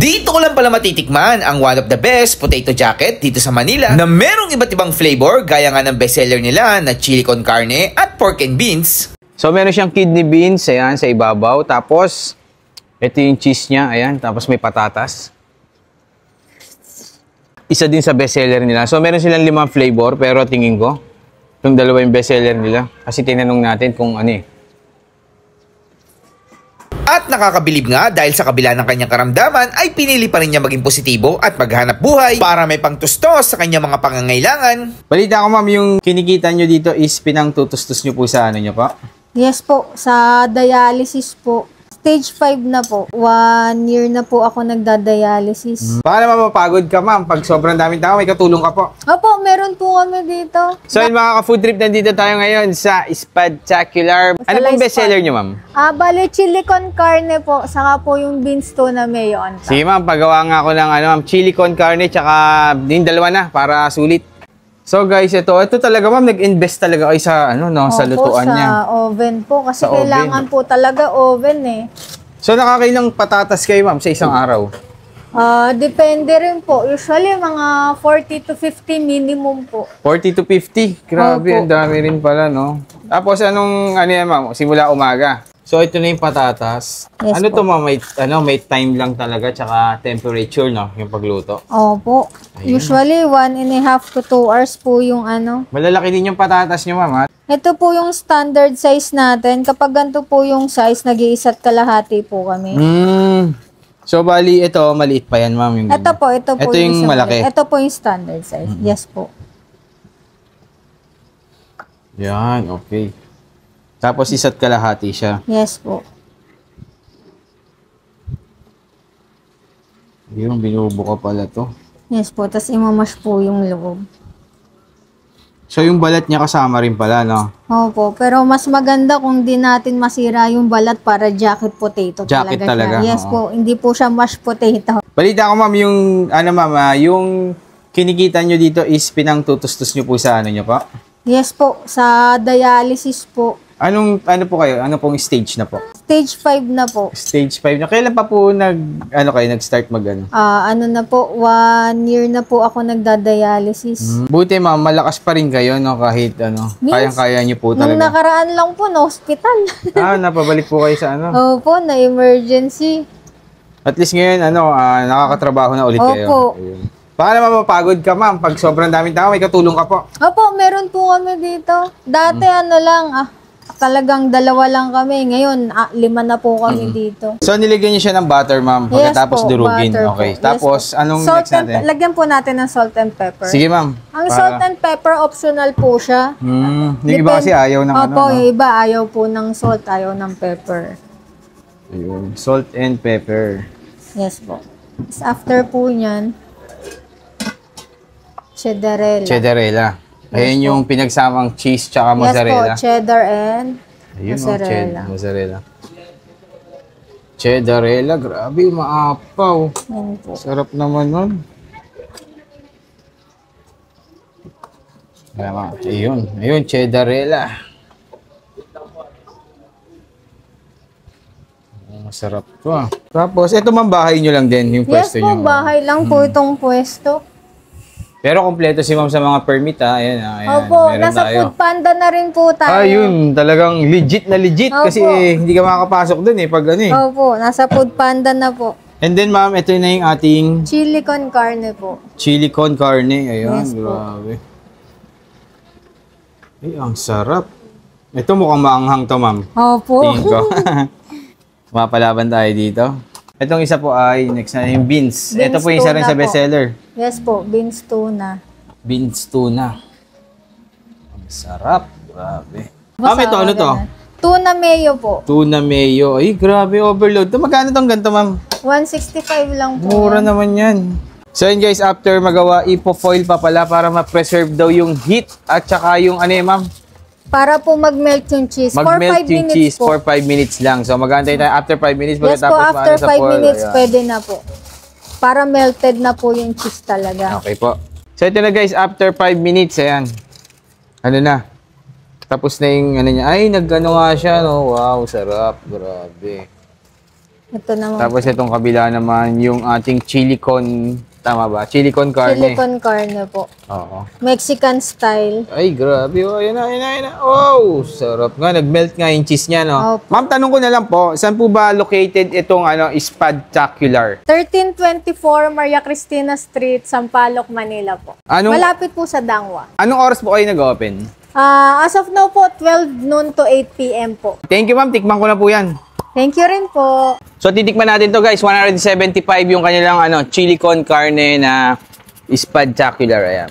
Dito ko lang pala matitikman ang one of the best potato jacket dito sa Manila na merong iba't ibang flavor gaya nga ng bestseller nila na chili con carne at pork and beans. So meron siyang kidney beans, ayan, sa ibabaw. Tapos, ito yung cheese niya, ayan. Tapos may patatas. Isa din sa bestseller nila. So meron silang 5 flavor, pero tingin ko, yung dalawa yung bestseller nila. Kasi tinanong natin kung ano eh. At nakakabilib nga dahil sa kabila ng kanyang karamdaman ay pinili pa rin niya maging positibo at maghanap buhay para may pangtustos sa kanyang mga pangangailangan. Balita ko ma'am, yung kinikita nyo dito is pinangtutustos nyo po sa ano nyo po? Yes po, sa dialysis po. Stage 5 na po. 1 year na po ako nagda-dialysis. Baka naman mapagod ka ma'am, pag sobrang daming tao, may katulong ka po. Opo, meron po kami dito. So yun mga ka-food trip, nandito tayo ngayon sa Spectacular. Ano pong bestseller nyo ma'am? Bale, chili con carne po, saka po yung beans tuna mayo on top. Sige ma'am, pagawa nga ako ng ano, ma'am, chili con carne, tsaka yung dalawa na para sulit. So guys, ito talaga ma'am, nag-invest talaga kayo sa ano no, sa lutuan niya. Sa oven po kasi Sa kailangan oven. po talaga oven eh. So nakakailang patatas kayo ma'am sa isang araw? Depende rin po. Usually mga 40 to 50 minimum po. 40 to 50. Grabe, ang dami rin pala no. Tapos anong ano yan ma'am, simula umaga. So ito na yung patatas. Yes, ano po. to ma'am, may time lang talaga tsaka temperature no, yung pagluto. Opo. Ayun. Usually 1.5 to 2 hours po yung ano. Malalaki din yung patatas nyo ma'am ha? Ito po yung standard size natin. Kapag ganito po yung size, nag-iisa't kalahati po kami. So bali ito, maliit pa yan ma'am. Ito po yung malaki. Ito po yung standard size. Yes po. Yan, okay. Tapos isa't kalahati siya. Yes po. Yung binubuka pala to. Yes po. Tapos imamash po yung loob. So yung balat niya kasama rin pala, no? Opo. Pero mas maganda kung di natin masira yung balat para jacket potato Jacket talaga, siya. Yes oo. po. Hindi po siya mashed potato. Balita ko ma'am, yung ano ma'am, yung kinikita nyo dito is pinangtutustos nyo po sa ano nyo pa? Yes po. Sa dialysis po. Ano po kayo? Ano pong stage na po? Stage 5 na po. Stage 5 na. Kailan pa po nag-start mag-ano? Ano na po, 1 year na po ako nagda-dialysis. Buti ma'am, malakas pa rin kayo, no? Kahit ano, kayang-kaya nyo po Nung talaga. nakaraan lang po, na hospital. Napabalik po kayo sa ano? Opo, na emergency. At least ngayon, nakakatrabaho na ulit kayo. Opo. Ayun. Baka naman mapagod ka ma'am, pag sobrang daming tao, may katulong ka po. Opo, meron po kami dito. Dati talagang 2 lang kami. Ngayon, 5 na po kami dito. So, nilagyan niyo siya ng butter, ma'am, pagkatapos po, durugin. butter Okay. po. Tapos, Yes po. anong Salt next natin? Lagyan po natin ng salt and pepper. Sige, ma'am. Ang salt and pepper, optional po siya. Yung iba kasi ayaw ng Opo, no? yung iba ayaw po ng salt, ayaw ng pepper. Ayun. Salt and pepper. Yes po. Tapos after po niyan, cheddarella. Cheddarella. Ayan yung pinagsamang cheese tsaka mozzarella. Yes po, cheddar and Ayun, mozzarella. Mozzarella. Cheddarella, grabe, maapaw. Yan po. Sarap naman nun. Ayun, cheddarella. Masarap to ah. Tapos, ito man bahay nyo lang din, yung Yes pwesto po, nyo. bahay lang po itong pwesto. Pero kompleto si ma'am sa mga permit ha. Ayan, Opo, meron nasa tayo. Food Panda na rin po tayo. Ayun, talagang legit na legit. Opo. Kasi hindi ka makakapasok dun pag ano eh. Opo, nasa Food Panda na po. And then ma'am, ito na yung ating Chili con carne po. chili con carne. Ayun, Yes po. grabe. Ay, ang sarap. Ito mukhang maanghang to ma'am. Opo. Tingin ko. Mapalaban tayo dito. Itong isa po ay, next na yung beans. Ito po yung isa rin tuna sa bestseller. Yes po, beans tuna. Beans tuna. Ang sarap. Grabe. Basta Ano to? ganun. Tuna mayo po. Tuna mayo. Ay, grabe, overload. Magkano tong ganito, ma'am? 165 lang po. Mura naman yan. So yun guys, after magawa, ipo-foil pa pala para ma-preserve daw yung heat at saka yung ma'am? Para po mag-melt yung cheese. Mag-melt for 5 yung minutes cheese po. for 5 minutes lang. So magantay tayo after 5 minutes. Yes po, after 5 minutes, pwede na po. Para melted na po yung cheese talaga. Okay po. So ito na guys, after 5 minutes, ayan. Ano na? Tapos na yung niya. Ay, nag-ano nga siya, no? Wow, sarap. Grabe. Ito naman. Tapos itong kabila naman, yung ating chili con, tama ba? Chili con carne. Chili con carne po. Oo. Mexican style. Ay, grabe. Oh, yan na. Oh, sarap nga. Nag-melt nga yung cheese niya, no? Opo. Ma'am, tanong ko na lang po, saan po ba located itong Spectacular? 1324 Maria Cristina Street, Sampaloc, Manila po. Malapit po sa Dangwa. Anong oras po kayo nag-open? As of now po, 12 noon to 8 p.m. po. Thank you, ma'am. Tikman ko na po yan. Thank you rin po. So, titikman natin to guys. 175 yung kanilang chili con carne na Spectacular. Ayan.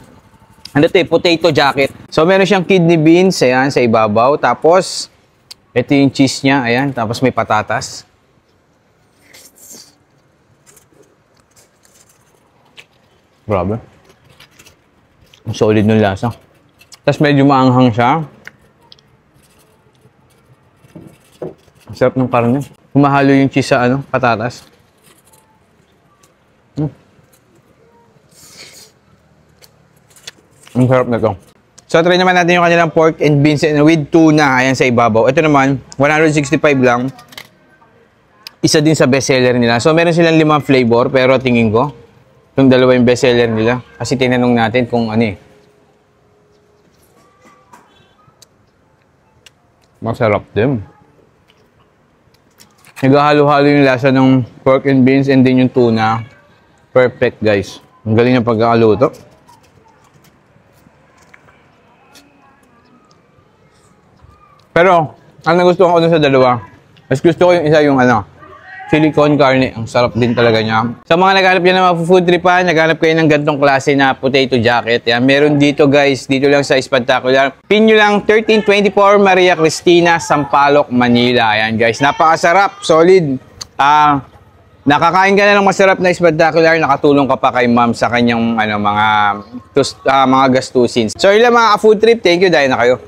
Ano to potato jacket. So, meron siyang kidney beans, ayan, sa ibabaw. Tapos, ito yung cheese niya, ayan. Tapos, may patatas. Grabe. Ang solid ng lasa. Tapos, medyo maanghang siya. Ang sarap ng karne. Humahalo yung cheese sa patatas. Ang sarap na to. So, try naman natin yung kanilang pork and beans with tuna. Ayan sa ibabaw. Ito naman, 165 lang. Isa din sa bestseller nila. So, meron silang 5 flavor. Pero tingin ko, itong dalawa yung bestseller nila. Kasi tinanong natin kung Masarap din. Naghahalo-halo yung lasa ng pork and beans and din yung tuna. Perfect, guys. Ang galing ng pagkakaluto. Pero, ang nagustuhan ko dun sa dalawa, mas gusto ko yung isa yung chili con carne. Ang sarap din talaga niya. Sa mga naghanap yan ng mga food tripan, naghanap kayo ng gantong klase na potato jacket. Yan, meron dito guys, dito lang sa Spectacular. Pin nyo lang 1324 Maria Cristina, Sampaloc, Manila. Ayan guys, napakasarap, solid. Nakakain ka na ng masarap na Spectacular, nakatulong ka pa kay ma'am sa kanyang mga gastusin. So yun lang mga food trip, thank you dahil na kayo.